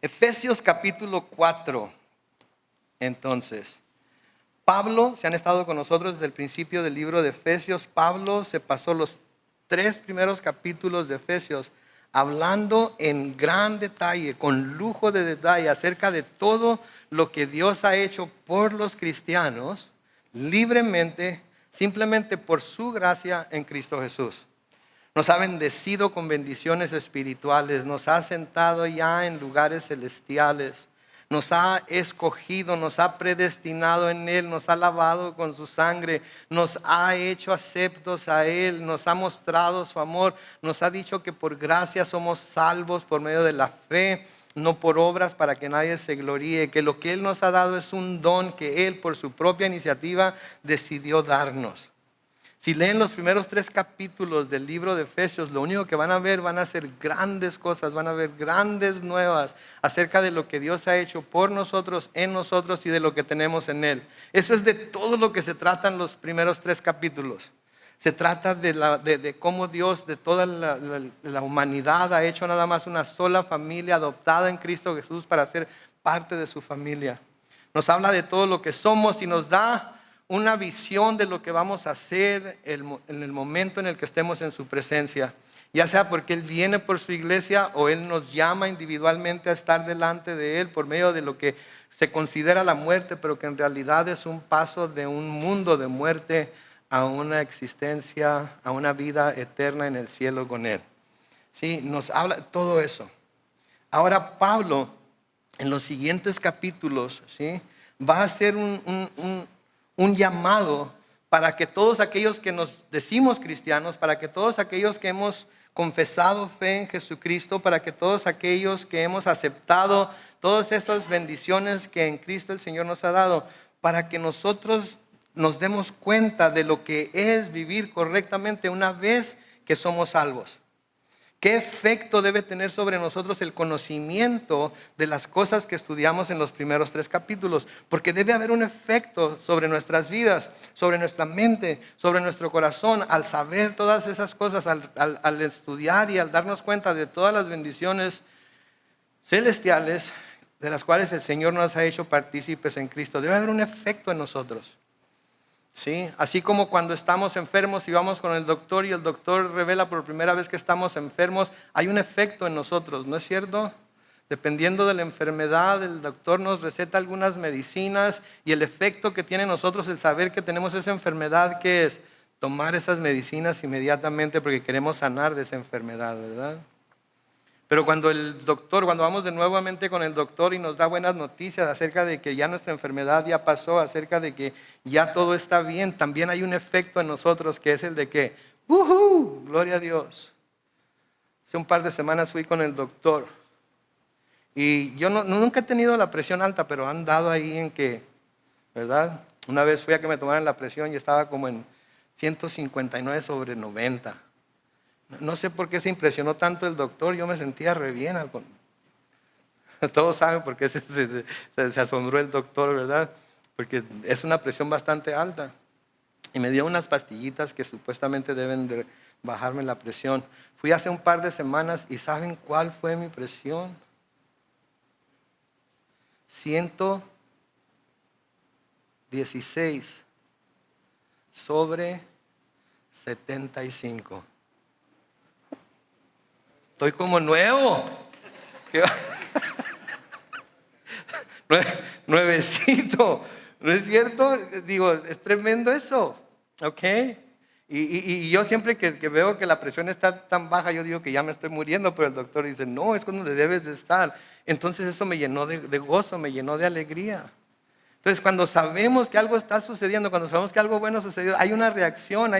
Efesios capítulo 4. Entonces, Pablo, se han estado con nosotros desde el principio del libro de Efesios. Pablo se pasó los 3 primeros capítulos de Efesios hablando en gran detalle, con lujo de detalle, acerca de todo lo que Dios ha hecho por los cristianos, libremente, simplemente por su gracia en Cristo Jesús. Nos ha bendecido con bendiciones espirituales, nos ha sentado ya en lugares celestiales, nos ha escogido, nos ha predestinado en Él, nos ha lavado con su sangre, nos ha hecho aceptos a Él, nos ha mostrado su amor, nos ha dicho que por gracia somos salvos por medio de la fe, no por obras para que nadie se gloríe, que lo que Él nos ha dado es un don que Él por su propia iniciativa decidió darnos. Si leen los primeros 3 capítulos del libro de Efesios, lo único que van a ver van a ser grandes cosas, van a ver grandes nuevas acerca de lo que Dios ha hecho por nosotros, en nosotros y de lo que tenemos en Él. Eso es de todo lo que se tratan los primeros 3 capítulos. Se trata de cómo Dios, de toda la humanidad, ha hecho nada más una sola familia adoptada en Cristo Jesús para ser parte de su familia. Nos habla de todo lo que somos y nos da una visión de lo que vamos a hacer en el momento en el que estemos en su presencia. Ya sea porque Él viene por su iglesia o Él nos llama individualmente a estar delante de Él por medio de lo que se considera la muerte, pero que en realidad es un paso de un mundo de muerte a una existencia, a una vida eterna en el cielo con Él. Sí, nos habla todo eso. Ahora Pablo, en los siguientes capítulos, ¿sí?, va a hacer un llamado para que todos aquellos que nos decimos cristianos, para que todos aquellos que hemos confesado fe en Jesucristo, para que todos aquellos que hemos aceptado todas esas bendiciones que en Cristo el Señor nos ha dado, para que nosotros nos demos cuenta de lo que es vivir correctamente una vez que somos salvos. ¿Qué efecto debe tener sobre nosotros el conocimiento de las cosas que estudiamos en los primeros 3 capítulos? Porque debe haber un efecto sobre nuestras vidas, sobre nuestra mente, sobre nuestro corazón, al saber todas esas cosas, al estudiar y al darnos cuenta de todas las bendiciones celestiales de las cuales el Señor nos ha hecho partícipes en Cristo. Debe haber un efecto en nosotros. ¿Sí? Así como cuando estamos enfermos y vamos con el doctor y el doctor revela por primera vez que estamos enfermos, hay un efecto en nosotros, ¿no es cierto? Dependiendo de la enfermedad, el doctor nos receta algunas medicinas y el efecto que tiene en nosotros el saber que tenemos esa enfermedad, ¿qué es? Tomar esas medicinas inmediatamente porque queremos sanar de esa enfermedad, ¿verdad? Pero cuando vamos de nuevamente con el doctor y nos da buenas noticias acerca de que ya nuestra enfermedad ya pasó, acerca de que ya todo está bien, también hay un efecto en nosotros que es el de que, ¡uhú! Gloria a Dios. Hace un par de semanas fui con el doctor y yo nunca he tenido la presión alta, pero han dado ahí en que, ¿verdad? Una vez fui a que me tomaran la presión y estaba como en 159/90. No sé por qué se impresionó tanto el doctor, yo me sentía re bien. Todos saben por qué se asombró el doctor, ¿verdad? Porque es una presión bastante alta. Y me dio unas pastillitas que supuestamente deben de bajarme la presión. Fui hace un par de semanas y ¿saben cuál fue mi presión? 116/75. Estoy como nuevo. Nuevecito. ¿No es cierto? Digo, es tremendo eso. ¿Ok? Y yo siempre que veo que la presión está tan baja, yo digo que ya me estoy muriendo, pero el doctor dice, no, es cuando debes de estar. Entonces eso me llenó de gozo, me llenó de alegría. Entonces, cuando sabemos que algo está sucediendo, cuando sabemos que algo bueno sucedió, hay una reacción,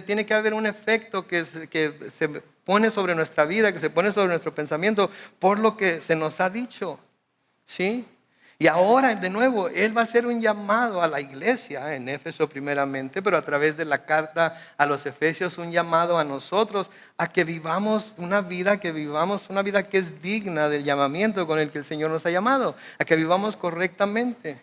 tiene que haber un efecto que se pone sobre nuestra vida, que se pone sobre nuestro pensamiento por lo que se nos ha dicho. ¿Sí? Y ahora, de nuevo, Él va a hacer un llamado a la iglesia, en Éfeso primeramente, pero a través de la carta a los Efesios, un llamado a nosotros a que vivamos una vida que es digna del llamamiento con el que el Señor nos ha llamado, a que vivamos correctamente.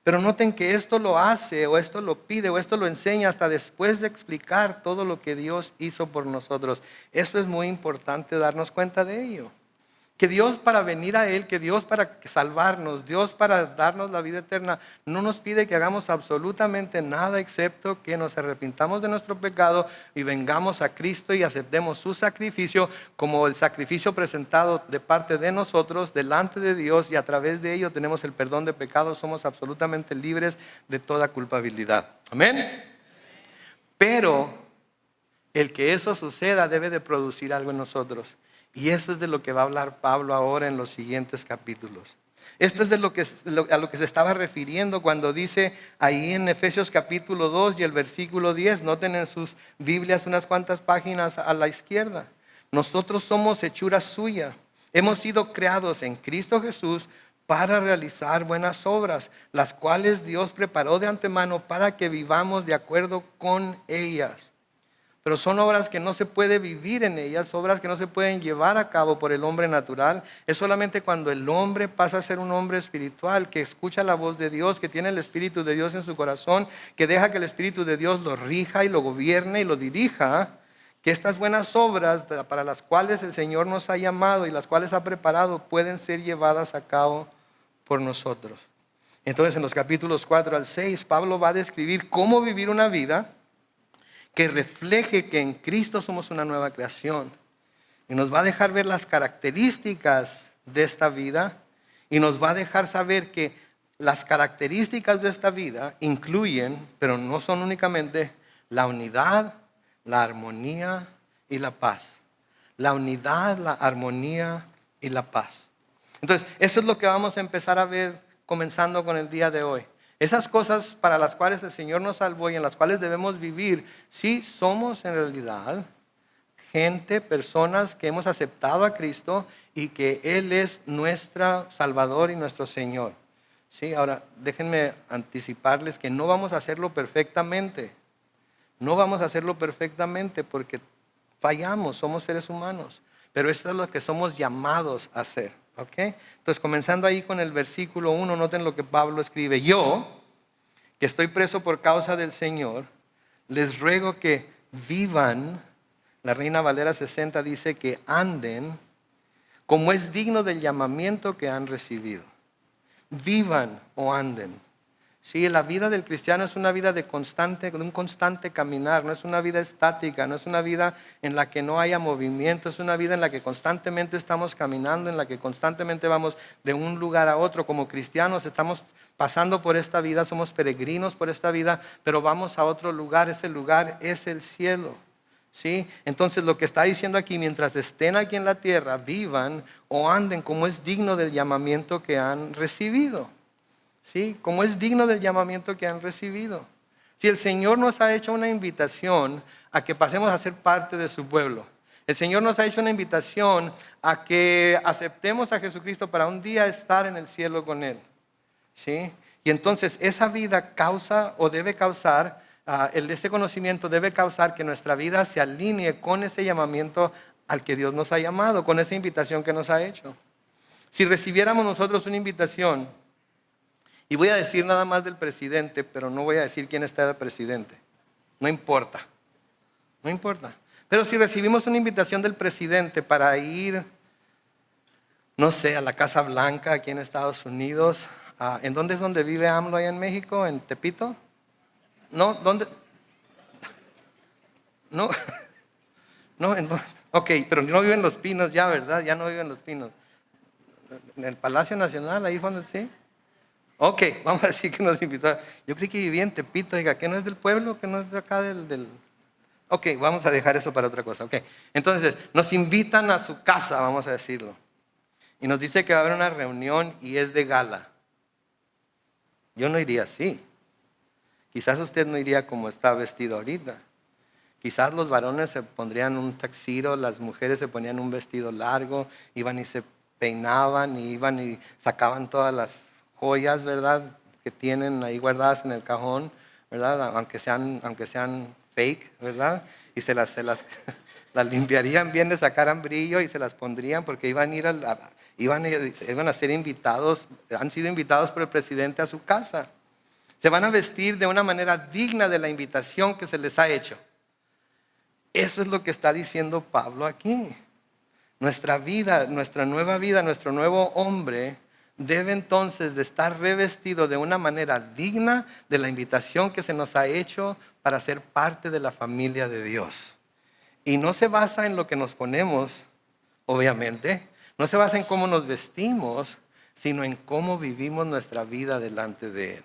Pero noten que esto lo hace, o esto lo pide, o esto lo enseña hasta después de explicar todo lo que Dios hizo por nosotros. Eso es muy importante darnos cuenta de ello. Que Dios para venir a Él, que Dios para salvarnos, Dios para darnos la vida eterna, no nos pide que hagamos absolutamente nada excepto que nos arrepintamos de nuestro pecado y vengamos a Cristo y aceptemos su sacrificio como el sacrificio presentado de parte de nosotros delante de Dios, y a través de ello tenemos el perdón de pecados, somos absolutamente libres de toda culpabilidad. Amén. Pero el que eso suceda debe de producir algo en nosotros. Y eso es de lo que va a hablar Pablo ahora en los siguientes capítulos. Esto es a lo que se estaba refiriendo cuando dice ahí en Efesios capítulo 2 y el versículo 10. Noten en sus Biblias unas cuantas páginas a la izquierda. Nosotros somos hechura suya. Hemos sido creados en Cristo Jesús para realizar buenas obras, las cuales Dios preparó de antemano para que vivamos de acuerdo con ellas. Pero son obras que no se puede vivir en ellas, obras que no se pueden llevar a cabo por el hombre natural. Es solamente cuando el hombre pasa a ser un hombre espiritual, que escucha la voz de Dios, que tiene el Espíritu de Dios en su corazón, que deja que el Espíritu de Dios lo rija y lo gobierne y lo dirija, que estas buenas obras para las cuales el Señor nos ha llamado y las cuales ha preparado pueden ser llevadas a cabo por nosotros. Entonces en los capítulos 4 al 6, Pablo va a describir cómo vivir una vida que refleje que en Cristo somos una nueva creación. Y nos va a dejar ver las características de esta vida y nos va a dejar saber que las características de esta vida incluyen, pero no son únicamente, la unidad, la armonía y la paz. La unidad, la armonía y la paz. Entonces, eso es lo que vamos a empezar a ver comenzando con el día de hoy. Esas cosas para las cuales el Señor nos salvó y en las cuales debemos vivir, sí somos en realidad gente, personas que hemos aceptado a Cristo y que Él es nuestro Salvador y nuestro Señor. Sí, ahora déjenme anticiparles que no vamos a hacerlo perfectamente. No vamos a hacerlo perfectamente porque fallamos, somos seres humanos. Pero esto es lo que somos llamados a hacer. ¿Okay? Entonces, comenzando ahí con el versículo 1, noten lo que Pablo escribe. Yo, que estoy preso por causa del Señor, les ruego que vivan. La Reina Valera 60 dice que anden como es digno del llamamiento que han recibido. Vivan o anden. Sí, la vida del cristiano es una vida de un constante caminar, no es una vida estática, no es una vida en la que no haya movimiento, es una vida en la que constantemente estamos caminando, en la que constantemente vamos de un lugar a otro. Como cristianos estamos pasando por esta vida, somos peregrinos por esta vida, pero vamos a otro lugar, ese lugar es el cielo. ¿Sí? Entonces lo que está diciendo aquí, mientras estén aquí en la tierra, vivan o anden como es digno del llamamiento que han recibido. ¿Sí? Como es digno del llamamiento que han recibido. Si el Señor nos ha hecho una invitación a que pasemos a ser parte de su pueblo, el Señor nos ha hecho una invitación a que aceptemos a Jesucristo para un día estar en el cielo con Él. ¿Sí? Y entonces esa vida causa o debe causar, ese conocimiento debe causar que nuestra vida se alinee con ese llamamiento al que Dios nos ha llamado, con esa invitación que nos ha hecho. Si recibiéramos nosotros una invitación, y voy a decir nada más del presidente, pero no voy a decir quién está de presidente. No importa. No importa. Pero si recibimos una invitación del presidente para ir, no sé, a la Casa Blanca aquí en Estados Unidos, ¿en dónde es donde vive AMLO allá en México? ¿En Tepito? ¿No? ¿Dónde? No. No, ok, pero no vive en Los Pinos ya, ¿verdad? Ya no vive en Los Pinos. ¿En el Palacio Nacional? Ahí fue donde sí. Ok, vamos a decir que nos invitó. Yo creí que vivía en Tepito, diga, que no es del pueblo, que no es de acá del... Ok, vamos a dejar eso para otra cosa. Ok, entonces nos invitan a su casa, vamos a decirlo. Y nos dice que va a haber una reunión y es de gala. Yo no iría así. Quizás usted no iría como está vestido ahorita. Quizás los varones se pondrían un tuxedo, las mujeres se ponían un vestido largo, iban y se peinaban y iban y sacaban todas las joyas, ¿verdad?, que tienen ahí guardadas en el cajón, ¿verdad?, aunque sean fake, ¿verdad? Y se las limpiarían bien, le sacaran brillo y se las pondrían porque iban a ser invitados, han sido invitados por el presidente a su casa. Se van a vestir de una manera digna de la invitación que se les ha hecho. Eso es lo que está diciendo Pablo aquí. Nuestra vida, nuestra nueva vida, nuestro nuevo hombre debe entonces de estar revestido de una manera digna de la invitación que se nos ha hecho para ser parte de la familia de Dios. Y no se basa en lo que nos ponemos, obviamente, no se basa en cómo nos vestimos, sino en cómo vivimos nuestra vida delante de Él.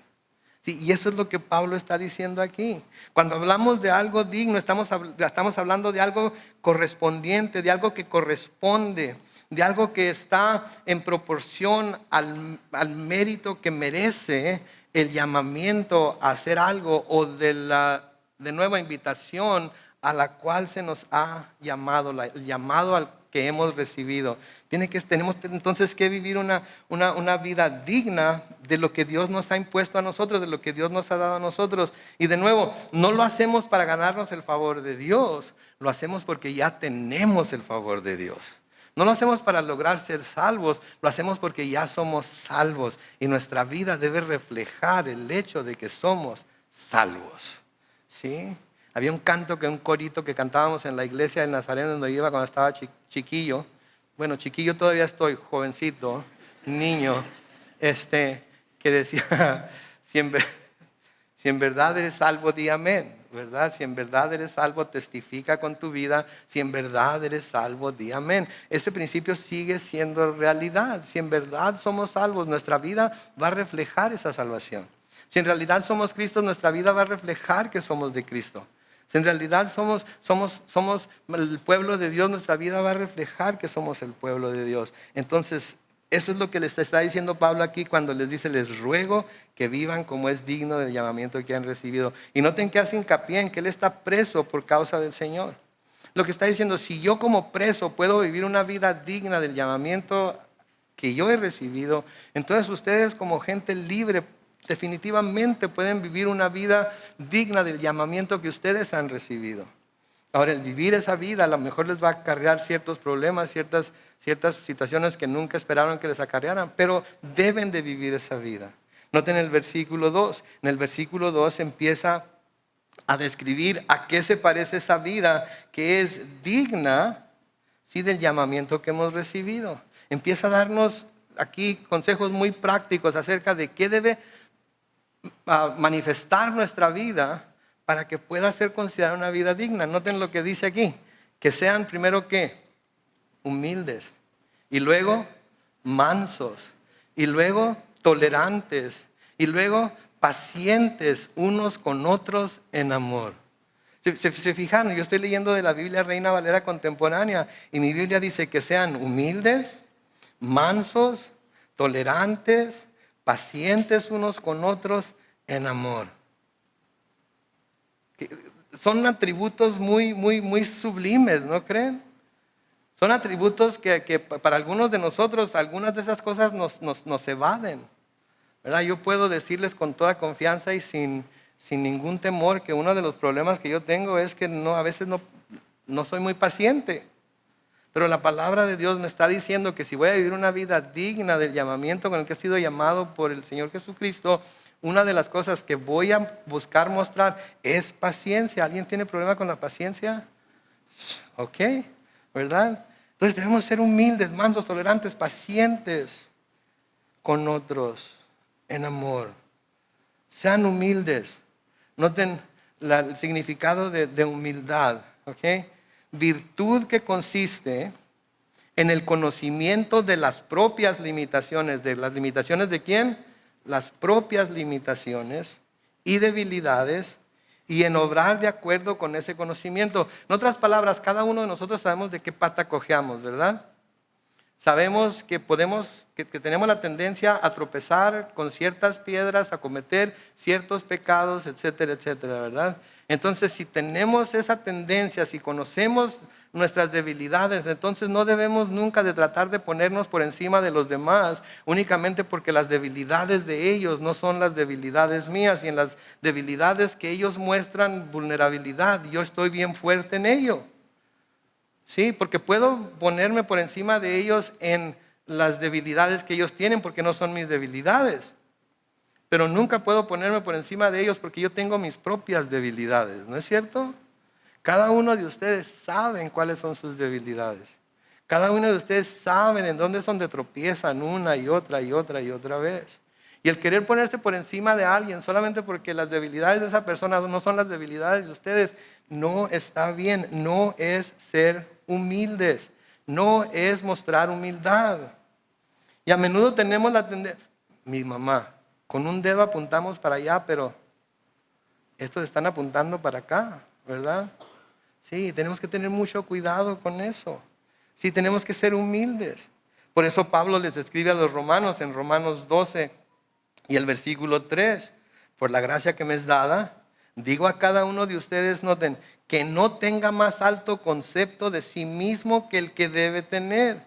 Sí, y eso es lo que Pablo está diciendo aquí. Cuando hablamos de algo digno, estamos hablando de algo correspondiente, de algo que corresponde, de algo que está en proporción al mérito que merece el llamamiento a hacer algo o de nueva invitación a la cual se nos ha llamado, el llamado al que hemos recibido. Tenemos entonces que vivir una vida digna de lo que Dios nos ha impuesto a nosotros, de lo que Dios nos ha dado a nosotros. Y de nuevo, no lo hacemos para ganarnos el favor de Dios, lo hacemos porque ya tenemos el favor de Dios. No lo hacemos para lograr ser salvos, lo hacemos porque ya somos salvos. Y nuestra vida debe reflejar el hecho de que somos salvos. ¿Sí? Había un corito que cantábamos en la iglesia del Nazareno donde iba cuando estaba chiquillo. Bueno, chiquillo todavía estoy, jovencito, niño, que decía, si en verdad eres salvo, di amén, ¿verdad? Si en verdad eres salvo, testifica con tu vida. Si en verdad eres salvo, di amén. Ese principio sigue siendo realidad. Si en verdad somos salvos, nuestra vida va a reflejar esa salvación. Si en realidad somos Cristo, nuestra vida va a reflejar que somos de Cristo. Si en realidad somos el pueblo de Dios, nuestra vida va a reflejar que somos el pueblo de Dios. Entonces, eso es lo que les está diciendo Pablo aquí cuando les dice, les ruego que vivan como es digno del llamamiento que han recibido. Y noten que hace hincapié en que él está preso por causa del Señor. Lo que está diciendo, si yo como preso puedo vivir una vida digna del llamamiento que yo he recibido, entonces ustedes como gente libre definitivamente pueden vivir una vida digna del llamamiento que ustedes han recibido. Ahora, el vivir esa vida a lo mejor les va a acarrear ciertos problemas, ciertas situaciones que nunca esperaron que les acarrearan, pero deben de vivir esa vida. Noten el versículo 2. En el versículo 2 empieza a describir a qué se parece esa vida que es digna, sí, del llamamiento que hemos recibido. Empieza a darnos aquí consejos muy prácticos acerca de qué debe manifestar nuestra vida para que pueda ser considerada una vida digna. Noten lo que dice aquí, que sean primero ¿qué? Humildes, y luego mansos, y luego tolerantes, y luego pacientes unos con otros en amor. Se fijaron, yo estoy leyendo de la Biblia Reina Valera contemporánea y mi Biblia dice que sean humildes, mansos, tolerantes, pacientes unos con otros en amor. Son atributos muy sublimes, ¿no creen? Son atributos que para algunos de nosotros, algunas de esas cosas nos evaden, ¿verdad? Yo puedo decirles con toda confianza y sin ningún temor que uno de los problemas que yo tengo es que a veces no soy muy paciente. Pero la palabra de Dios me está diciendo que si voy a vivir una vida digna del llamamiento con el que he sido llamado por el Señor Jesucristo, una de las cosas que voy a buscar mostrar es paciencia. ¿Alguien tiene problema con la paciencia? Ok, ¿verdad? Entonces debemos ser humildes, mansos, tolerantes, pacientes con otros en amor. Sean humildes. Noten el significado de humildad, ¿ok? Virtud que consiste en el conocimiento de las propias limitaciones. ¿De las limitaciones de quién? Las propias limitaciones y debilidades, y en obrar de acuerdo con ese conocimiento. En otras palabras, cada uno de nosotros sabemos de qué pata cojeamos, ¿verdad? Sabemos que tenemos la tendencia a tropezar con ciertas piedras, a cometer ciertos pecados, etcétera, etcétera, ¿verdad? Entonces, si tenemos esa tendencia, si conocemos nuestras debilidades, entonces no debemos nunca de tratar de ponernos por encima de los demás, únicamente porque las debilidades de ellos no son las debilidades mías, y en las debilidades que ellos muestran vulnerabilidad, yo estoy bien fuerte en ello. Sí, porque puedo ponerme por encima de ellos en las debilidades que ellos tienen porque no son mis debilidades. Pero nunca puedo ponerme por encima de ellos porque yo tengo mis propias debilidades, ¿no es cierto? Cada uno de ustedes saben cuáles son sus debilidades. Cada uno de ustedes saben en dónde es donde tropiezan una y otra y otra y otra vez. Y el querer ponerse por encima de alguien solamente porque las debilidades de esa persona no son las debilidades de ustedes, no está bien. No es ser humildes. No es mostrar humildad. Y a menudo tenemos la tendencia, mi mamá, con un dedo apuntamos para allá, pero estos están apuntando para acá, ¿verdad? Sí, tenemos que tener mucho cuidado con eso. Sí, tenemos que ser humildes. Por eso Pablo les escribe a los romanos en Romanos 12 y el versículo 3. Por la gracia que me es dada, digo a cada uno de ustedes, noten, que no tenga más alto concepto de sí mismo que el que debe tener,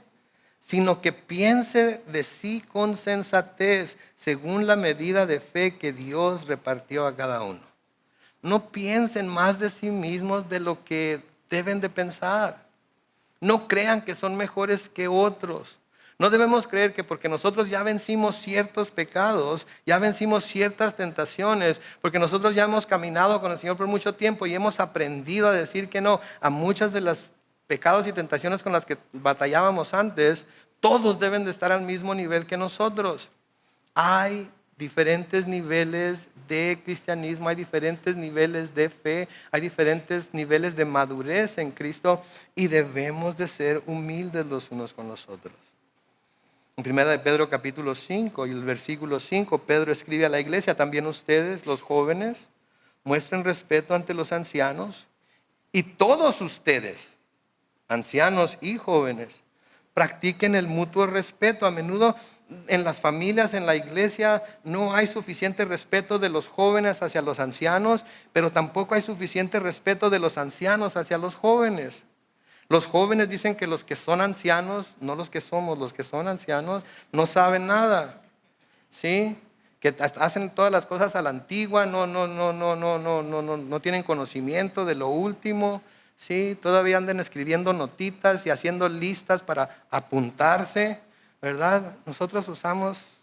sino que piense de sí con sensatez, según la medida de fe que Dios repartió a cada uno. No piensen más de sí mismos de lo que deben de pensar. No crean que son mejores que otros. No debemos creer que porque nosotros ya vencimos ciertos pecados, ya vencimos ciertas tentaciones, porque nosotros ya hemos caminado con el Señor por mucho tiempo y hemos aprendido a decir que no a muchas de las pecados y tentaciones con las que batallábamos antes, todos deben de estar al mismo nivel que nosotros. Hay diferentes niveles de cristianismo, hay diferentes niveles de fe, hay diferentes niveles de madurez en Cristo y debemos de ser humildes los unos con los otros. En 1 de Pedro capítulo 5 y el versículo 5, Pedro escribe a la iglesia, también ustedes, los jóvenes, muestren respeto ante los ancianos y todos ustedes, ancianos y jóvenes, practiquen el mutuo respeto. A menudo en las familias, en la iglesia, no hay suficiente respeto de los jóvenes hacia los ancianos, pero tampoco hay suficiente respeto de los ancianos hacia los jóvenes. Los jóvenes dicen que los que son ancianos, no los que somos, los que son ancianos, no saben nada. ¿Sí? Que hacen todas las cosas a la antigua, no tienen conocimiento de lo último. ¿Sí? Todavía andan escribiendo notitas y haciendo listas para apuntarse, ¿verdad? Nosotros usamos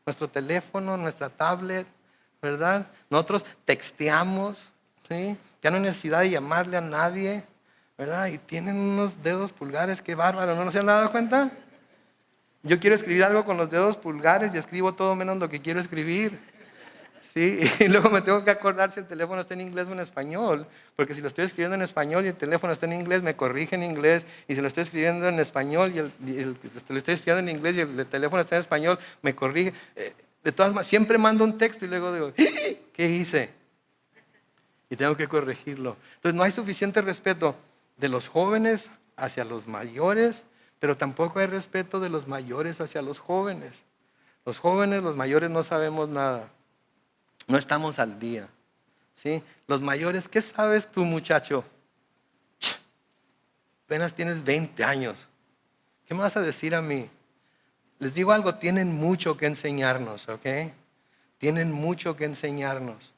nuestro teléfono, nuestra tablet, ¿verdad? Nosotros texteamos, ¿sí? Ya no hay necesidad de llamarle a nadie, ¿verdad? Y tienen unos dedos pulgares, qué bárbaro, ¿no se han dado cuenta? Yo quiero escribir algo con los dedos pulgares y escribo todo menos lo que quiero escribir. ¿Sí? Y luego me tengo que acordar si el teléfono está en inglés o en español, porque si lo estoy escribiendo en español y el teléfono está en inglés, me corrige en inglés, y si lo estoy escribiendo en español y lo estoy escribiendo en inglés y el teléfono está en español, me corrige. De todas maneras, siempre mando un texto y luego digo, ¿qué hice? Y tengo que corregirlo. Entonces no hay suficiente respeto de los jóvenes hacia los mayores, pero tampoco hay respeto de los mayores hacia los jóvenes. Los jóvenes, los mayores no sabemos nada. No estamos al día. ¿Sí? Los mayores, ¿qué sabes tú, muchacho? Apenas tienes 20 años. ¿Qué me vas a decir a mí? Les digo algo, tienen mucho que enseñarnos, ¿ok? Tienen mucho que enseñarnos.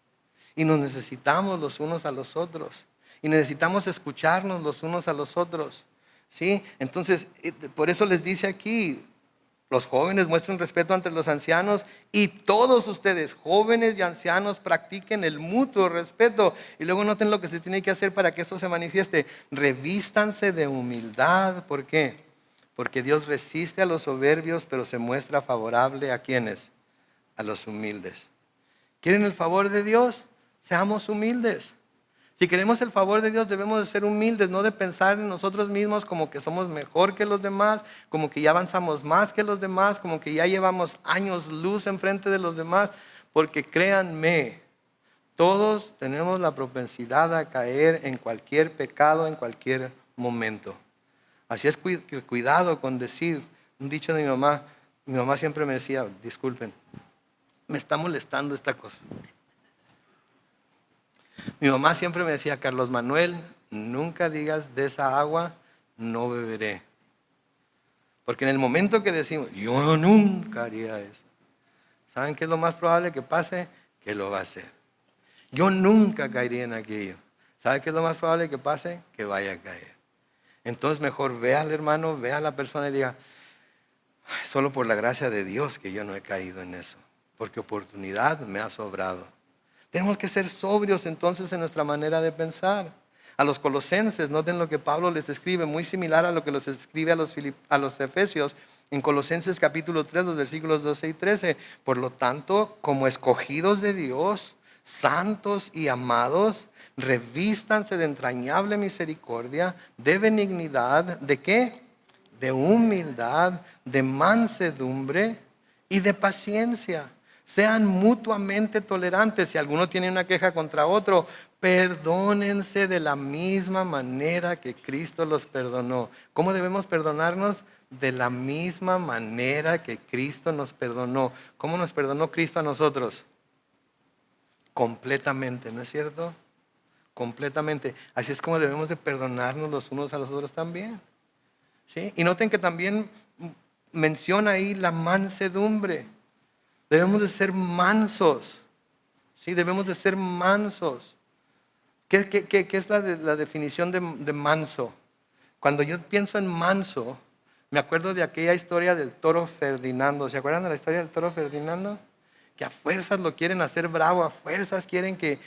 Y nos necesitamos los unos a los otros. Y necesitamos escucharnos los unos a los otros. ¿Sí? Entonces, por eso les dice aquí, los jóvenes muestren respeto ante los ancianos y todos ustedes, jóvenes y ancianos, practiquen el mutuo respeto. Y luego noten lo que se tiene que hacer para que eso se manifieste. Revístanse de humildad. ¿Por qué? Porque Dios resiste a los soberbios, pero se muestra favorable a ¿quiénes? A los humildes. ¿Quieren el favor de Dios? Seamos humildes. Si queremos el favor de Dios debemos de ser humildes, no de pensar en nosotros mismos como que somos mejor que los demás, como que ya avanzamos más que los demás, como que ya llevamos años luz enfrente de los demás, porque créanme, todos tenemos la propensidad a caer en cualquier pecado en cualquier momento. Así es que cuidado con decir, un dicho de mi mamá siempre me decía, disculpen, me está molestando esta cosa. Mi mamá siempre me decía, Carlos Manuel, nunca digas de esa agua no beberé. Porque en el momento que decimos, yo nunca haría eso, ¿saben qué es lo más probable que pase? Que lo va a hacer. Yo nunca caería en aquello. ¿Saben qué es lo más probable que pase? Que vaya a caer. Entonces mejor ve al hermano, ve a la persona y diga, solo por la gracia de Dios que yo no he caído en eso, porque oportunidad me ha sobrado. Tenemos que ser sobrios entonces en nuestra manera de pensar. A los colosenses, noten lo que Pablo les escribe, muy similar a lo que les escribe a los efesios, en Colosenses capítulo 3, los versículos 12 y 13. Por lo tanto, como escogidos de Dios, santos y amados, revístanse de entrañable misericordia, de benignidad, ¿de qué? De humildad, de mansedumbre y de paciencia. Sean mutuamente tolerantes. Si alguno tiene una queja contra otro, perdónense de la misma manera que Cristo los perdonó. ¿Cómo debemos perdonarnos? De la misma manera que Cristo nos perdonó. ¿Cómo nos perdonó Cristo a nosotros? Completamente, ¿no es cierto? Completamente. Así es como debemos de perdonarnos los unos a los otros también. ¿Sí? Y noten que también menciona ahí la mansedumbre. Debemos de ser mansos. ¿Sí? Debemos de ser mansos. ¿Qué es la definición de manso? Cuando yo pienso en manso, me acuerdo de aquella historia del toro Ferdinando. ¿Se acuerdan de la historia del toro Ferdinando? Que a fuerzas lo quieren hacer bravo, a fuerzas quieren que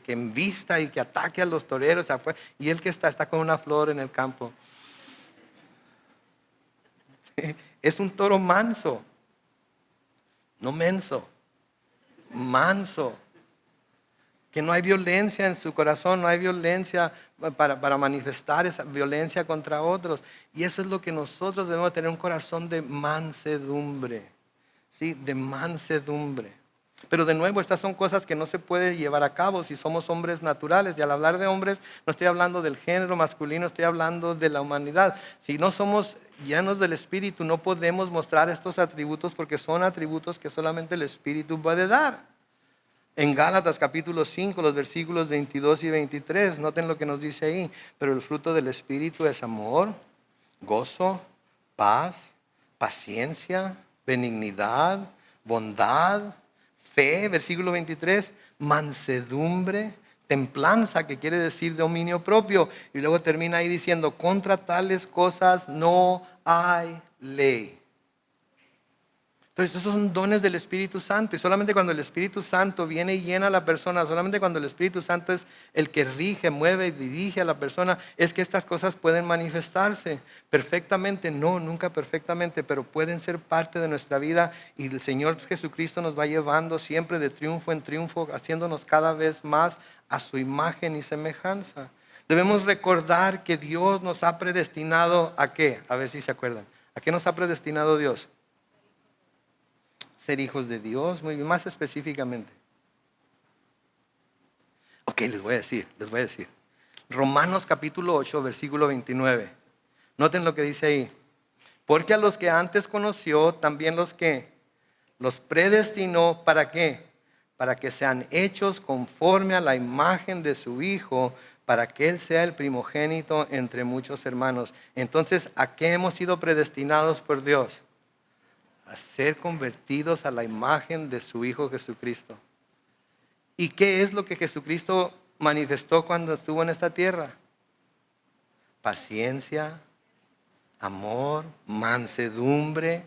embista y que ataque a los toreros. Y él que está con una flor en el campo. Es un toro manso, no menso, manso. Que no hay violencia en su corazón, no hay violencia para manifestar esa violencia contra otros. Y eso es lo que nosotros debemos tener, un corazón de mansedumbre. ¿Sí? De mansedumbre. Pero de nuevo, estas son cosas que no se pueden llevar a cabo si somos hombres naturales. Y al hablar de hombres, no estoy hablando del género masculino, estoy hablando de la humanidad. Si no somos llenos del Espíritu, no podemos mostrar estos atributos porque son atributos que solamente el Espíritu puede dar. En Gálatas capítulo 5, los versículos 22 y 23, noten lo que nos dice ahí. Pero el fruto del Espíritu es amor, gozo, paz, paciencia, benignidad, bondad, fe, versículo 23, mansedumbre, templanza, que quiere decir dominio propio. Y luego termina ahí diciendo, contra tales cosas no hay ley. Entonces, esos son dones del Espíritu Santo. Y solamente cuando el Espíritu Santo viene y llena a la persona, solamente cuando el Espíritu Santo es el que rige, mueve y dirige a la persona, es que estas cosas pueden manifestarse. Perfectamente, no, nunca perfectamente, pero pueden ser parte de nuestra vida. Y el Señor Jesucristo nos va llevando siempre de triunfo en triunfo, haciéndonos cada vez más a su imagen y semejanza. Debemos recordar que Dios nos ha predestinado ¿a qué? A ver si se acuerdan. ¿A qué nos ha predestinado Dios? Ser hijos de Dios, muy bien, más específicamente. Ok, les voy a decir. Romanos capítulo 8, versículo 29. Noten lo que dice ahí. Porque a los que antes conoció, también los predestinó, ¿para qué? Para que sean hechos conforme a la imagen de su Hijo, para que Él sea el primogénito entre muchos hermanos. Entonces, ¿a qué hemos sido predestinados por Dios? A ser convertidos a la imagen de su Hijo Jesucristo. ¿Y qué es lo que Jesucristo manifestó cuando estuvo en esta tierra? Paciencia, amor, mansedumbre.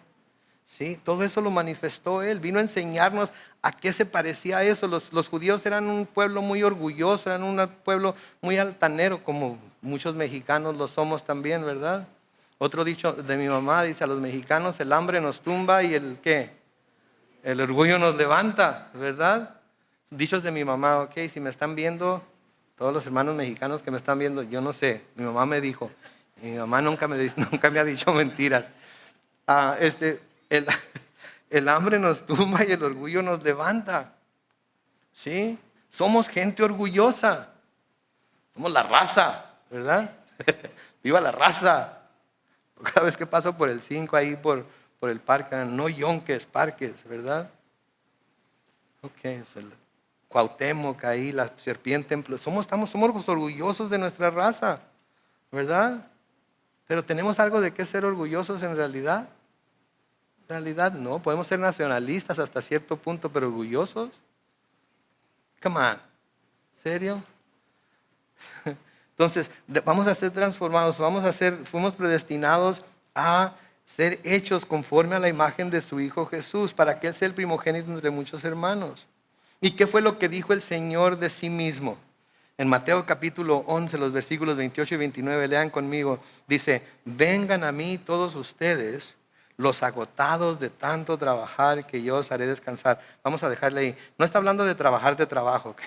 ¿Sí? Todo eso lo manifestó Él. Vino a enseñarnos a qué se parecía eso. Los judíos eran un pueblo muy orgulloso, eran un pueblo muy altanero, como muchos mexicanos lo somos también, ¿verdad? Otro dicho de mi mamá dice, a los mexicanos el hambre nos tumba y el ¿qué? El orgullo nos levanta, ¿verdad? Dichos de mi mamá, ok, si me están viendo, todos los hermanos mexicanos que me están viendo, yo no sé, mi mamá me dijo, y mi mamá nunca me ha dicho mentiras. El hambre nos tumba y el orgullo nos levanta. ¿Sí? Somos gente orgullosa. Somos la raza, ¿verdad? ¡Viva la raza! Cada vez que paso por el 5 ahí por el parque, no yonques, parques, ¿verdad? Ok, Cuauhtémoc ahí, la serpiente, somos orgullosos de nuestra raza, ¿verdad? Pero tenemos algo de qué ser orgullosos en realidad. En realidad no, podemos ser nacionalistas hasta cierto punto, pero orgullosos. Come on, ¿serio? Entonces, vamos a ser transformados, fuimos predestinados a ser hechos conforme a la imagen de su Hijo Jesús, para que Él sea el primogénito entre muchos hermanos. ¿Y qué fue lo que dijo el Señor de sí mismo? En Mateo capítulo 11, los versículos 28 y 29, lean conmigo. Dice, vengan a mí todos ustedes, los agotados de tanto trabajar, que yo os haré descansar. Vamos a dejarle ahí. No está hablando de trabajar de trabajo, ¿ok?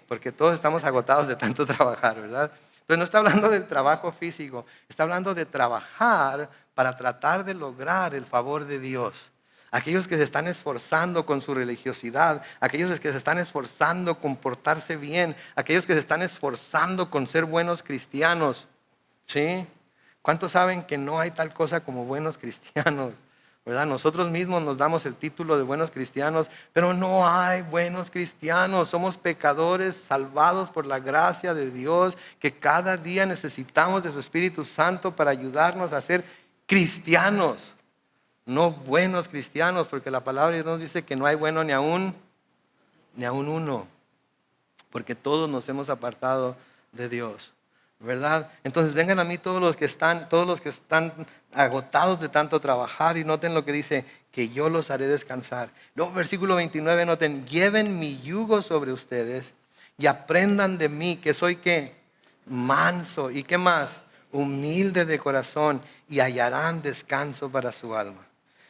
Porque todos estamos agotados de tanto trabajar, ¿verdad? Entonces no está hablando del trabajo físico, está hablando de trabajar para tratar de lograr el favor de Dios. Aquellos que se están esforzando con su religiosidad, aquellos que se están esforzando con portarse bien, aquellos que se están esforzando con ser buenos cristianos. ¿Sí? ¿Cuántos saben que no hay tal cosa como buenos cristianos? ¿Verdad? Nosotros mismos nos damos el título de buenos cristianos, pero no hay buenos cristianos. Somos pecadores salvados por la gracia de Dios, que cada día necesitamos de su Espíritu Santo para ayudarnos a ser cristianos. No buenos cristianos, porque la palabra de Dios nos dice que no hay bueno ni aún uno, porque todos nos hemos apartado de Dios, ¿verdad? Entonces vengan a mí todos los que están agotados de tanto trabajar, y noten lo que dice, que yo los haré descansar. Luego versículo 29, noten, lleven mi yugo sobre ustedes y aprendan de mí, que soy ¿qué? Manso, y ¿qué más? Humilde de corazón, y hallarán descanso para su alma.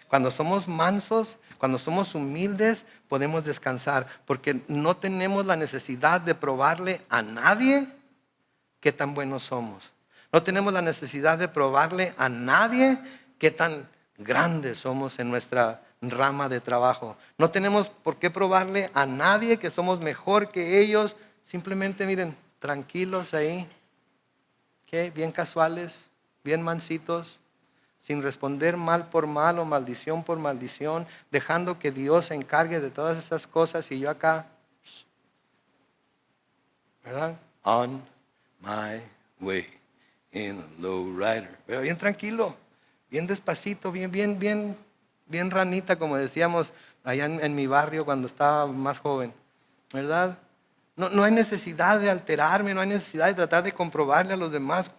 Cuando somos mansos, cuando somos humildes, podemos descansar, porque no tenemos la necesidad de probarle a nadie qué tan buenos somos. No tenemos la necesidad de probarle a nadie qué tan grandes somos en nuestra rama de trabajo. No tenemos por qué probarle a nadie que somos mejor que ellos. Simplemente miren, tranquilos ahí, ¿qué? Bien casuales, bien mansitos, sin responder mal por mal o maldición por maldición, dejando que Dios se encargue de todas esas cosas, y yo acá, ¿verdad? On my way in a low rider. Pero bien tranquilo, bien despacito, bien ranita, como decíamos allá en mi barrio cuando estaba más joven, ¿verdad? No hay necesidad de alterarme, no hay necesidad de tratar de comprobarle a los demás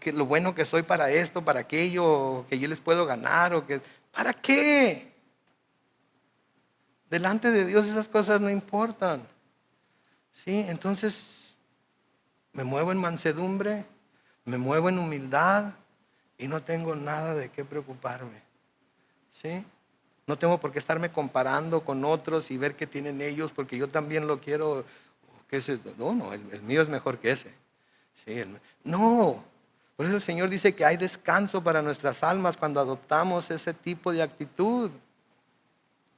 lo bueno que soy para esto, para aquello, que yo les puedo ganar, ¿para qué? Delante de Dios esas cosas no importan. ¿Sí? Entonces me muevo en mansedumbre, me muevo en humildad, y no tengo nada de qué preocuparme. ¿Sí? No tengo por qué estarme comparando con otros y ver qué tienen ellos, porque yo también lo quiero. No, el mío es mejor que ese. Sí, no, por eso el Señor dice que hay descanso para nuestras almas cuando adoptamos ese tipo de actitud.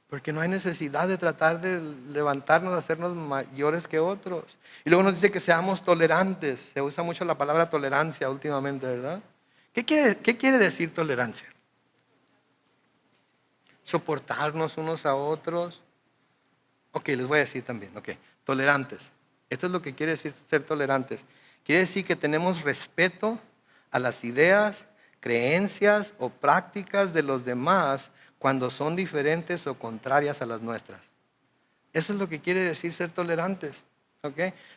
Porque no hay necesidad de tratar de levantarnos, hacernos mayores que otros. Y luego nos dice que seamos tolerantes. Se usa mucho la palabra tolerancia últimamente, ¿verdad? ¿Qué quiere decir tolerancia? Soportarnos unos a otros. Ok, les voy a decir también, tolerantes. Esto es lo que quiere decir ser tolerantes. Quiere decir que tenemos respeto a las ideas, creencias o prácticas de los demás cuando son diferentes o contrarias a las nuestras. Eso es lo que quiere decir ser tolerantes.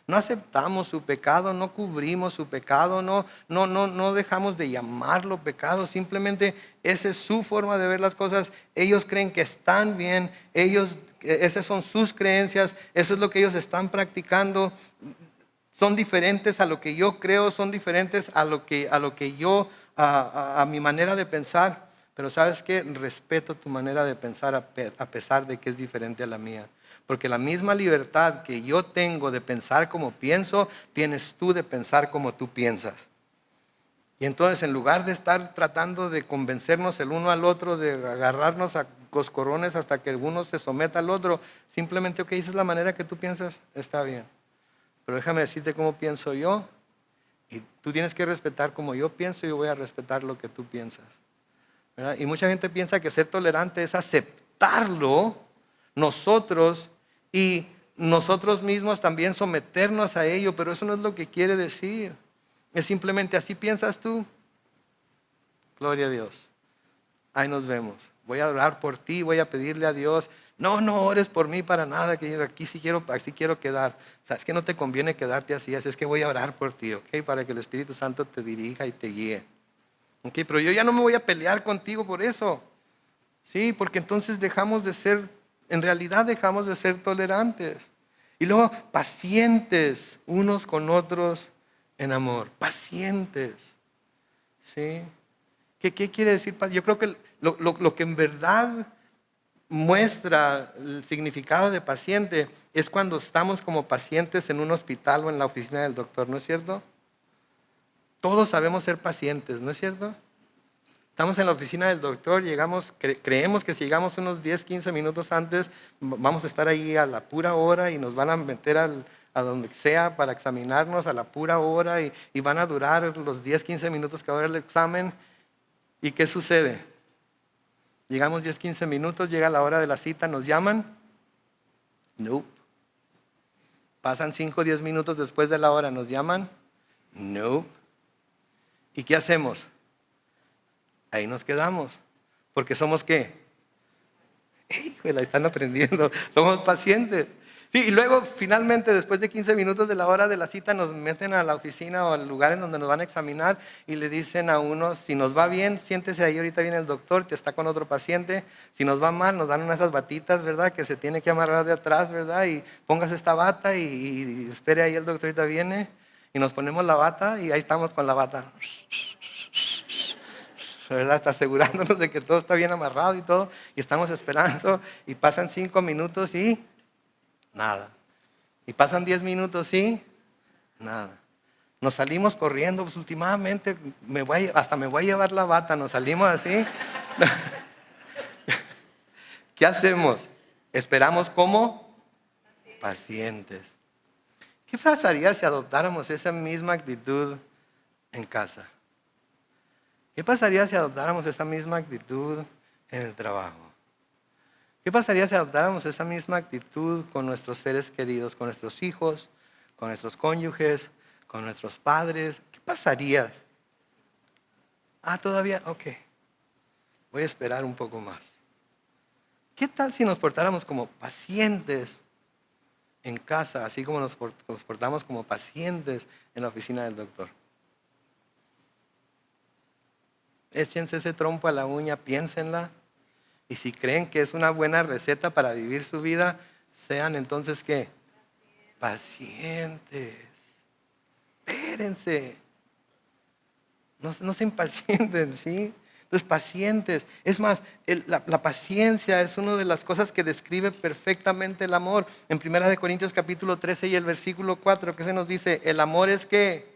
No aceptamos su pecado, no cubrimos su pecado, no dejamos de llamarlo pecado, simplemente esa es su forma de ver las cosas. Ellos creen que están bien, esas son sus creencias, eso es lo que ellos están practicando. Son diferentes a lo que yo creo, son diferentes a lo que yo, a mi manera de pensar. Pero ¿sabes qué? Respeto tu manera de pensar a pesar de que es diferente a la mía. Porque la misma libertad que yo tengo de pensar como pienso, tienes tú de pensar como tú piensas. Y entonces, en lugar de estar tratando de convencernos el uno al otro, de agarrarnos a coscorrones hasta que uno se someta al otro, simplemente, esa es la manera que tú piensas, está bien. Pero déjame decirte cómo pienso yo, y tú tienes que respetar como yo pienso, y yo voy a respetar lo que tú piensas, ¿verdad? Y mucha gente piensa que ser tolerante es aceptarlo nosotros y nosotros mismos también someternos a ello, pero eso no es lo que quiere decir. Es simplemente, ¿así piensas tú? Gloria a Dios. Ahí nos vemos. Voy a orar por ti, voy a pedirle a Dios. No ores por mí para nada, que aquí sí quiero quedar. Sabes que no te conviene quedarte así, es que voy a orar por ti, para que el Espíritu Santo te dirija y te guíe. Pero yo ya no me voy a pelear contigo por eso. Sí, porque entonces en realidad dejamos de ser tolerantes. Y luego, pacientes unos con otros en amor. Pacientes. ¿Sí? ¿Qué quiere decir? Yo creo que lo que en verdad muestra el significado de paciente es cuando estamos como pacientes en un hospital o en la oficina del doctor, ¿no es cierto? Todos sabemos ser pacientes, ¿no es cierto? Estamos en la oficina del doctor, llegamos, creemos que si llegamos unos 10, 15 minutos antes, vamos a estar ahí a la pura hora y nos van a meter a donde sea para examinarnos a la pura hora y van a durar los 10, 15 minutos que va a haber el examen. ¿Y qué sucede? Llegamos 10, 15 minutos, llega la hora de la cita, ¿nos llaman? No. Pasan 5, 10 minutos después de la hora, ¿nos llaman? No. ¿Y qué hacemos? Ahí nos quedamos. Porque somos ¿qué? Híjole, están aprendiendo. Somos pacientes. Sí, y luego finalmente después de 15 minutos de la hora de la cita nos meten a la oficina o al lugar en donde nos van a examinar y le dicen a uno, si nos va bien, siéntese ahí, ahorita viene el doctor, te está con otro paciente. Si nos va mal, nos dan una de esas batitas, ¿verdad? Que se tiene que amarrar de atrás, ¿verdad? Y póngase esta bata y espere ahí, el doctor ahorita viene. Y nos ponemos la bata y ahí estamos con la bata. ¿Verdad? Está asegurándonos de que todo está bien amarrado y todo. Y estamos esperando y pasan 5 minutos y nada. Y pasan 10 minutos y nada. Nos salimos corriendo, pues últimamente hasta me voy a llevar la bata, nos salimos así. ¿Qué hacemos? Esperamos como pacientes. ¿Qué pasaría si adoptáramos esa misma actitud en casa? ¿Qué pasaría si adoptáramos esa misma actitud en el trabajo? ¿Qué pasaría si adoptáramos esa misma actitud con nuestros seres queridos, con nuestros hijos, con nuestros cónyuges, con nuestros padres? ¿Qué pasaría? Todavía, ok. Voy a esperar un poco más. ¿Qué tal si nos portáramos como pacientes en casa, así como nos portamos como pacientes en la oficina del doctor? Échense ese trompo a la uña, piénsenla. Y si creen que es una buena receta para vivir su vida, sean entonces ¿qué? Pacientes. Espérense. No se impacienten, ¿sí? Entonces, pacientes. Es más, la paciencia es una de las cosas que describe perfectamente el amor. En 1 Corintios capítulo 13 y el versículo 4, ¿qué se nos dice? El amor es ¿qué?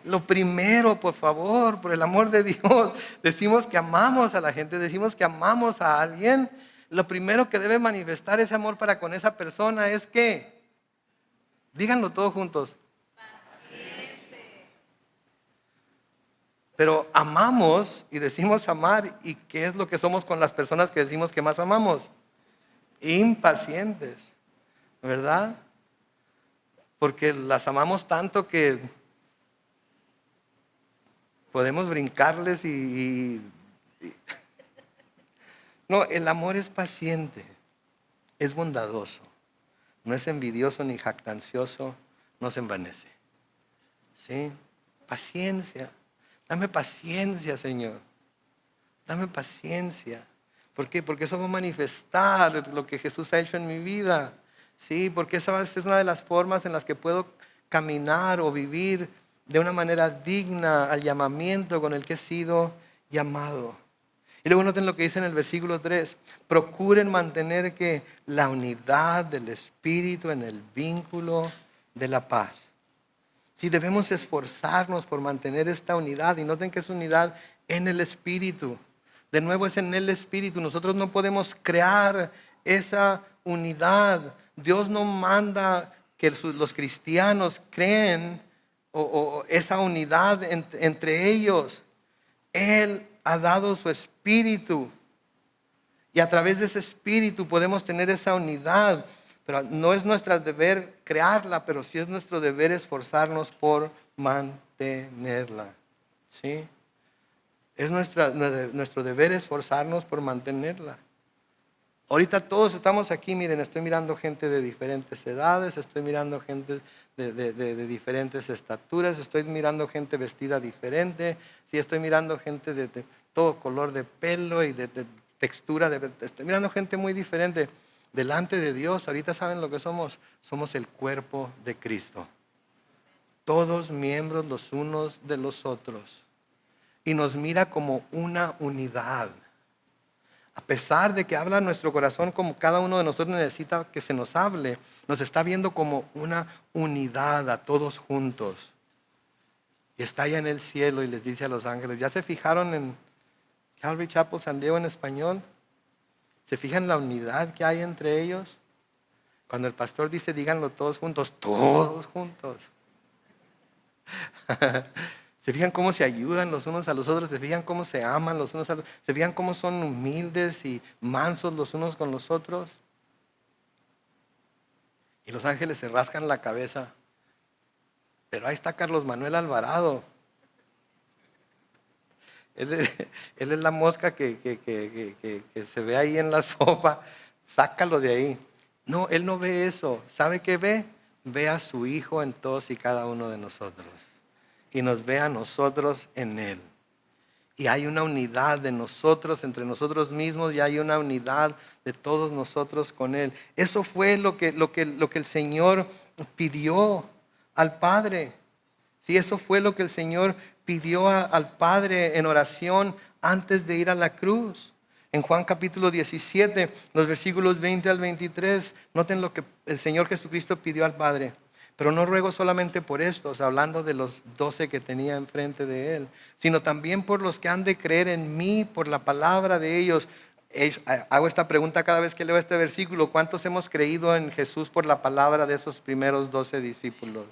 Lo primero, por favor, por el amor de Dios, decimos que amamos a la gente, decimos que amamos a alguien. Lo primero que debe manifestar ese amor para con esa persona es que, díganlo todos juntos. Paciente. Pero amamos y decimos amar, ¿y qué es lo que somos con las personas que decimos que más amamos? Impacientes, ¿verdad? Porque las amamos tanto que podemos brincarles No, el amor es paciente, es bondadoso, no es envidioso ni jactancioso, no se envanece. ¿Sí? Paciencia. Dame paciencia, Señor. Dame paciencia. ¿Por qué? Porque eso va a manifestar lo que Jesús ha hecho en mi vida. ¿Sí? Porque esa es una de las formas en las que puedo caminar o vivir de una manera digna al llamamiento con el que he sido llamado. Y luego noten lo que dice en el versículo 3. Procuren mantener que la unidad del Espíritu en el vínculo de la paz. Sí, debemos esforzarnos por mantener esta unidad. Y noten que es unidad en el Espíritu. De nuevo es en el Espíritu. Nosotros no podemos crear esa unidad. Dios no manda que los cristianos creen o esa unidad entre ellos. Él ha dado su Espíritu. Y a través de ese Espíritu podemos tener esa unidad. Pero no es nuestro deber crearla, pero sí es nuestro deber esforzarnos por mantenerla. ¿Sí? Es nuestro deber esforzarnos por mantenerla. Ahorita todos estamos aquí, miren, estoy mirando gente de diferentes edades, estoy mirando gente de diferentes estaturas, estoy mirando gente vestida diferente, sí, estoy mirando gente de todo color de pelo y de textura, estoy mirando gente muy diferente. delante de Dios, ahorita saben lo que somos. Somos el cuerpo de Cristo. Todos miembros los unos de los otros. Y nos mira como una unidad. A pesar de que habla nuestro corazón como cada uno de nosotros necesita que se nos hable, nos está viendo como una unidad a todos juntos. Y está allá en el cielo y les dice a los ángeles, ¿ya se fijaron en Calvary Chapel San Diego en español? ¿Se fijan la unidad que hay entre ellos? Cuando el pastor dice, díganlo todos juntos, todos juntos. ¿Se fijan cómo se ayudan los unos a los otros? ¿Se fijan cómo se aman los unos a los otros? ¿Se fijan cómo son humildes y mansos los unos con los otros? Y los ángeles se rascan la cabeza. Pero ahí está Carlos Manuel Alvarado. Él es la mosca que se ve ahí en la sopa. Sácalo de ahí. No, él no ve eso. ¿Sabe qué ve? Ve a su Hijo en todos y cada uno de nosotros. Y nos ve a nosotros en Él. Y hay una unidad de nosotros entre nosotros mismos y hay una unidad de todos nosotros con Él. Eso fue lo que el Señor pidió al Padre. Sí, eso fue lo que el Señor pidió al Padre en oración antes de ir a la cruz. En Juan capítulo 17, los versículos 20 al 23, noten lo que el Señor Jesucristo pidió al Padre. Pero no ruego solamente por estos, hablando de los 12 que tenía enfrente de Él, sino también por los que han de creer en mí, por la palabra de ellos. Hago esta pregunta cada vez que leo este versículo. ¿Cuántos hemos creído en Jesús por la palabra de esos primeros 12 discípulos?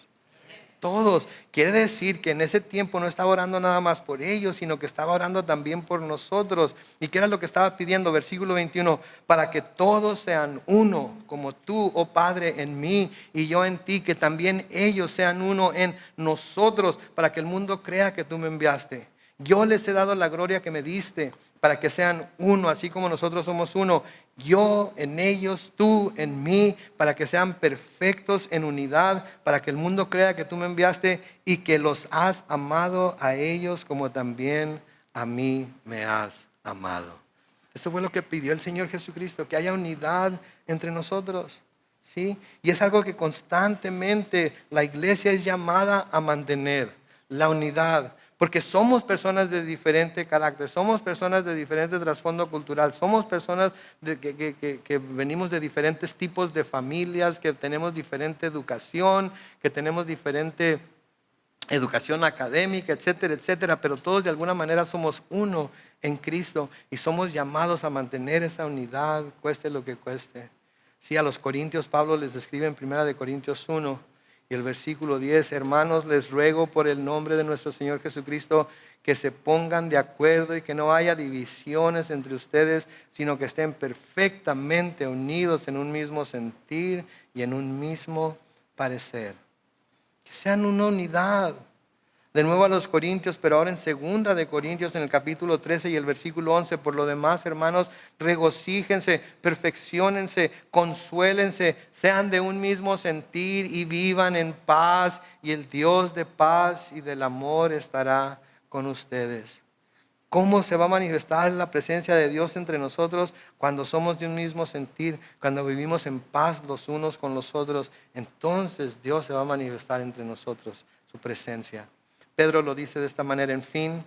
Todos. Quiere decir que en ese tiempo no estaba orando nada más por ellos, sino que estaba orando también por nosotros. ¿Y qué era lo que estaba pidiendo? Versículo 21, para que todos sean uno, como tú, oh Padre, en mí y yo en ti, que también ellos sean uno en nosotros, para que el mundo crea que tú me enviaste. Yo les he dado la gloria que me diste, para que sean uno, así como nosotros somos uno. Yo en ellos, tú en mí, para que sean perfectos en unidad, para que el mundo crea que tú me enviaste y que los has amado a ellos como también a mí me has amado. Eso fue lo que pidió el Señor Jesucristo, que haya unidad entre nosotros. ¿Sí? Y es algo que constantemente la iglesia es llamada a mantener, la unidad. Porque somos personas de diferente carácter, somos personas de diferente trasfondo cultural, somos personas que venimos de diferentes tipos de familias, que tenemos diferente educación, que tenemos diferente educación académica, etcétera, etcétera, pero todos de alguna manera somos uno en Cristo y somos llamados a mantener esa unidad, cueste lo que cueste. Sí, a los Corintios, Pablo les escribe en 1 Corintios 1, y el versículo 10, hermanos, les ruego por el nombre de nuestro Señor Jesucristo que se pongan de acuerdo y que no haya divisiones entre ustedes, sino que estén perfectamente unidos en un mismo sentir y en un mismo parecer. Que sean una unidad. De nuevo a los Corintios, pero ahora en 2 Corintios, en el capítulo 13 y el versículo 11. Por lo demás, hermanos, regocíjense, perfecciónense, consuélense, sean de un mismo sentir y vivan en paz. Y el Dios de paz y del amor estará con ustedes. ¿Cómo se va a manifestar la presencia de Dios entre nosotros? Cuando somos de un mismo sentir, cuando vivimos en paz los unos con los otros. Entonces Dios se va a manifestar entre nosotros, su presencia. Pedro lo dice de esta manera, en fin,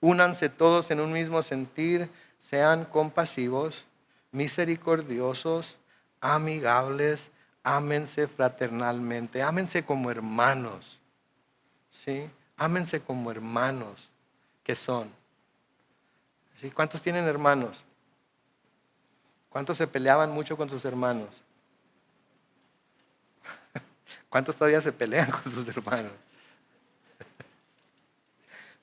únanse todos en un mismo sentir, sean compasivos, misericordiosos, amigables, ámense fraternalmente, ámense como hermanos, ¿sí? Ámense como hermanos que son. ¿Sí? ¿Cuántos tienen hermanos? ¿Cuántos se peleaban mucho con sus hermanos? ¿Cuántos todavía se pelean con sus hermanos?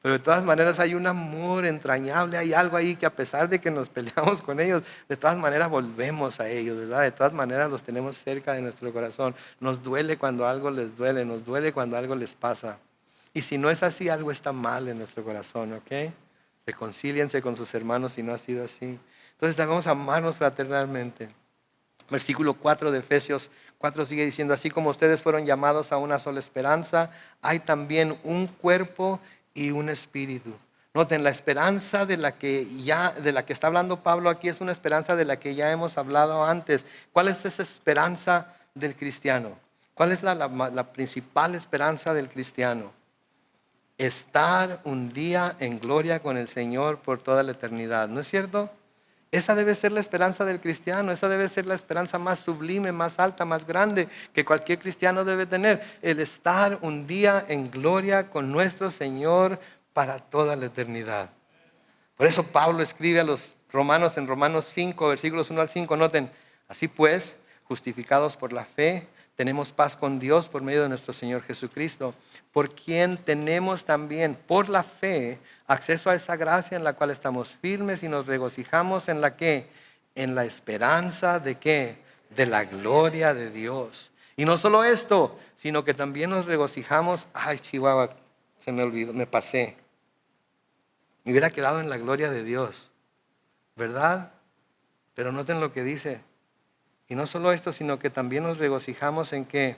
Pero de todas maneras hay un amor entrañable, hay algo ahí que a pesar de que nos peleamos con ellos, de todas maneras volvemos a ellos, ¿verdad? De todas maneras los tenemos cerca de nuestro corazón. Nos duele cuando algo les duele, nos duele cuando algo les pasa. Y si no es así, algo está mal en nuestro corazón, ¿ok? Reconcíliense con sus hermanos si no ha sido así. Entonces debemos amarnos fraternalmente. Versículo 4 de Efesios 4 sigue diciendo, así como ustedes fueron llamados a una sola esperanza, hay también un cuerpo y un espíritu. Noten, la esperanza de la que está hablando Pablo aquí es una esperanza de la que ya hemos hablado antes. ¿Cuál es esa esperanza del cristiano? ¿Cuál es la principal esperanza del cristiano? Estar un día en gloria con el Señor por toda la eternidad. ¿No es cierto? Esa debe ser la esperanza del cristiano. Esa debe ser la esperanza más sublime, más alta, más grande que cualquier cristiano debe tener. El estar un día en gloria con nuestro Señor para toda la eternidad. Por eso Pablo escribe a los romanos en Romanos 5, versículos 1 al 5. Noten, así pues, justificados por la fe, tenemos paz con Dios por medio de nuestro Señor Jesucristo, por quien tenemos también, por la fe, acceso a esa gracia en la cual estamos firmes y nos regocijamos en la que, en la esperanza de qué, de la gloria de Dios. Y no solo esto, sino que también nos regocijamos, ay Chihuahua, se me olvidó, me pasé. Me hubiera quedado en la gloria de Dios, ¿verdad? Pero noten lo que dice. Y no solo esto, sino que también nos regocijamos en qué?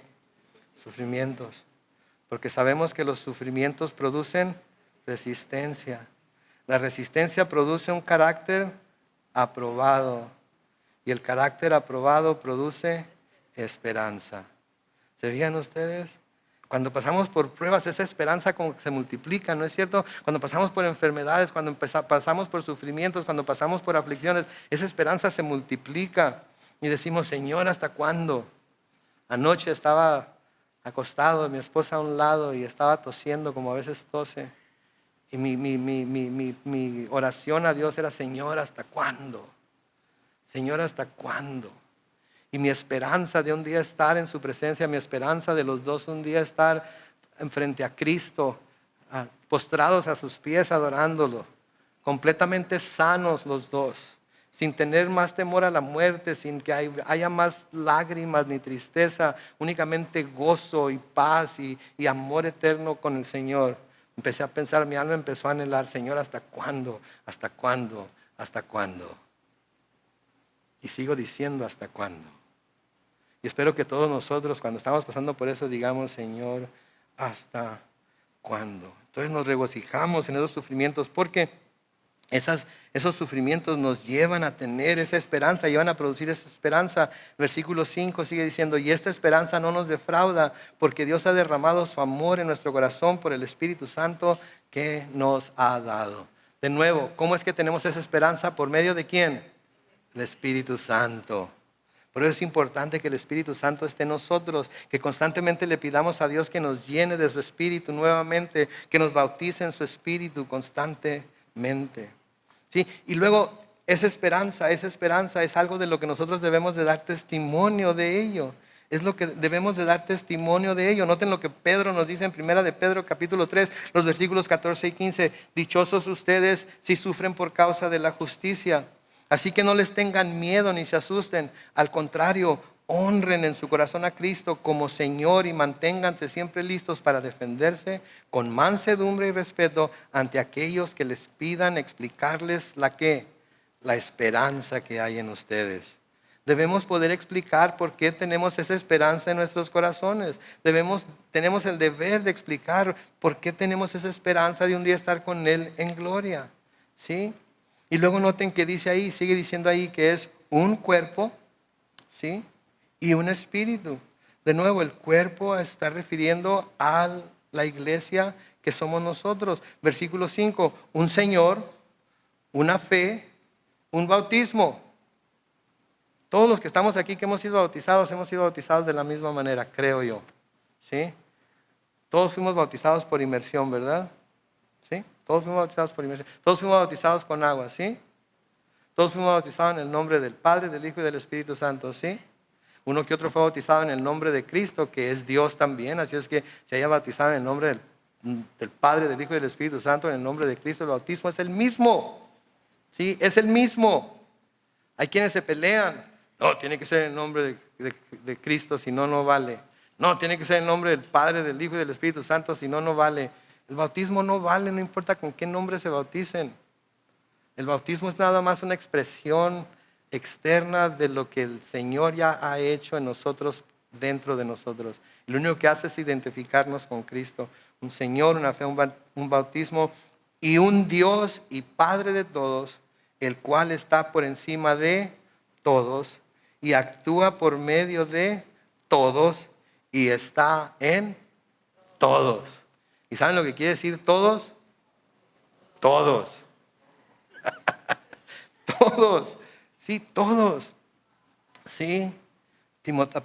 Sufrimientos. Porque sabemos que los sufrimientos producen resistencia. La resistencia produce un carácter aprobado. Y el carácter aprobado produce esperanza. ¿Se fijan ustedes? Cuando pasamos por pruebas, esa esperanza como que se multiplica, ¿no es cierto? Cuando pasamos por enfermedades, cuando pasamos por sufrimientos, cuando pasamos por aflicciones, esa esperanza se multiplica. Y decimos, Señor, ¿hasta cuándo? Anoche estaba acostado, mi esposa a un lado, y estaba tosiendo como a veces tose. Y mi oración a Dios era, Señor, ¿hasta cuándo? Señor, ¿hasta cuándo? Y mi esperanza de un día estar en su presencia, mi esperanza de los dos un día estar frente a Cristo, postrados a sus pies adorándolo, completamente sanos los dos, sin tener más temor a la muerte, sin que haya más lágrimas ni tristeza, únicamente gozo y paz y amor eterno con el Señor. Empecé a pensar, mi alma empezó a anhelar, Señor, ¿hasta cuándo? ¿Hasta cuándo? ¿Hasta cuándo? Y sigo diciendo, ¿hasta cuándo? Y espero que todos nosotros cuando estamos pasando por eso digamos, Señor, ¿hasta cuándo? Entonces nos regocijamos en esos sufrimientos porque esos sufrimientos nos llevan a tener esa esperanza, llevan a producir esa esperanza. Versículo 5 sigue diciendo, y esta esperanza no nos defrauda porque Dios ha derramado su amor en nuestro corazón por el Espíritu Santo que nos ha dado. De nuevo, ¿cómo es que tenemos esa esperanza? ¿Por medio de quién? El Espíritu Santo. Por eso es importante que el Espíritu Santo esté en nosotros, que constantemente le pidamos a Dios que nos llene de su Espíritu nuevamente, que nos bautice en su Espíritu constantemente. ¿Sí? Y luego esa esperanza es algo de lo que nosotros debemos de dar testimonio de ello. Es lo que debemos de dar testimonio de ello. Noten lo que Pedro nos dice en 1 de Pedro capítulo 3, los versículos 14 y 15. Dichosos ustedes si sufren por causa de la justicia. Así que no les tengan miedo ni se asusten. Al contrario, honren en su corazón a Cristo como Señor y manténganse siempre listos para defenderse con mansedumbre y respeto ante aquellos que les pidan explicarles la esperanza que hay en ustedes. Debemos poder explicar por qué tenemos esa esperanza en nuestros corazones. Tenemos el deber de explicar por qué tenemos esa esperanza de un día estar con Él en gloria. ¿Sí? Y luego noten que dice ahí, sigue diciendo ahí que es un cuerpo, ¿sí? Y un espíritu. De nuevo, el cuerpo está refiriendo a la iglesia que somos nosotros. Versículo 5, un Señor, una fe, un bautismo. Todos los que estamos aquí que hemos sido bautizados de la misma manera, creo yo. ¿Sí? Todos fuimos bautizados por inmersión, ¿verdad? ¿Sí? Todos fuimos bautizados por inmersión. Todos fuimos bautizados con agua, ¿sí? Todos fuimos bautizados en el nombre del Padre, del Hijo y del Espíritu Santo, ¿sí? Uno que otro fue bautizado en el nombre de Cristo, que es Dios también. Así es que se haya bautizado en el nombre del Padre, del Hijo y del Espíritu Santo, en el nombre de Cristo, el bautismo es el mismo. ¿Sí? Es el mismo. Hay quienes se pelean. No, tiene que ser en el nombre de Cristo, si no, no vale. No, tiene que ser en el nombre del Padre, del Hijo y del Espíritu Santo, si no, no vale. El bautismo no vale, no importa con qué nombre se bauticen. El bautismo es nada más una expresión externa de lo que el Señor ya ha hecho en nosotros, dentro de nosotros. Y lo único que hace es identificarnos con Cristo. Un Señor, una fe, un bautismo y un Dios y Padre de todos, el cual está por encima de todos y actúa por medio de todos y está en todos. ¿Y saben lo que quiere decir todos? Todos. Todos. Sí, todos. Sí.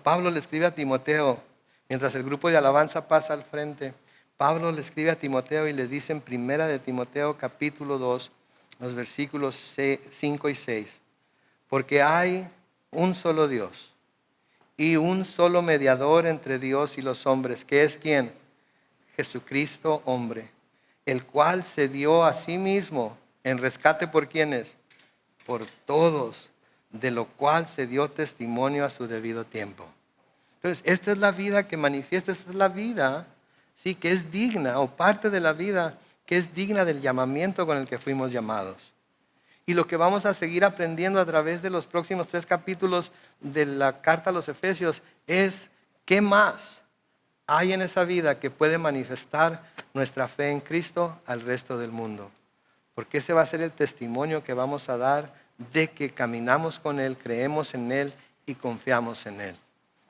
Pablo le escribe a Timoteo, mientras el grupo de alabanza pasa al frente. Pablo le escribe a Timoteo y le dice en primera de Timoteo capítulo 2, los versículos 5 y 6. Porque hay un solo Dios y un solo mediador entre Dios y los hombres, que es ¿quién? Jesucristo hombre, el cual se dio a sí mismo en rescate por ¿quiénes? Por todos, de lo cual se dio testimonio a su debido tiempo. Entonces, esta es la vida que manifiesta, esta es la vida, sí, que es digna, o parte de la vida que es digna del llamamiento con el que fuimos llamados. Y lo que vamos a seguir aprendiendo a través de los próximos 3 capítulos de la carta a los Efesios es qué más hay en esa vida que puede manifestar nuestra fe en Cristo al resto del mundo. Porque ese va a ser el testimonio que vamos a dar de que caminamos con Él, creemos en Él y confiamos en Él.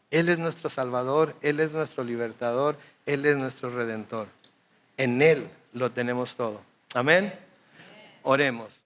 Él es nuestro Salvador, Él es nuestro libertador, Él es nuestro Redentor. En Él lo tenemos todo. Amén. Oremos.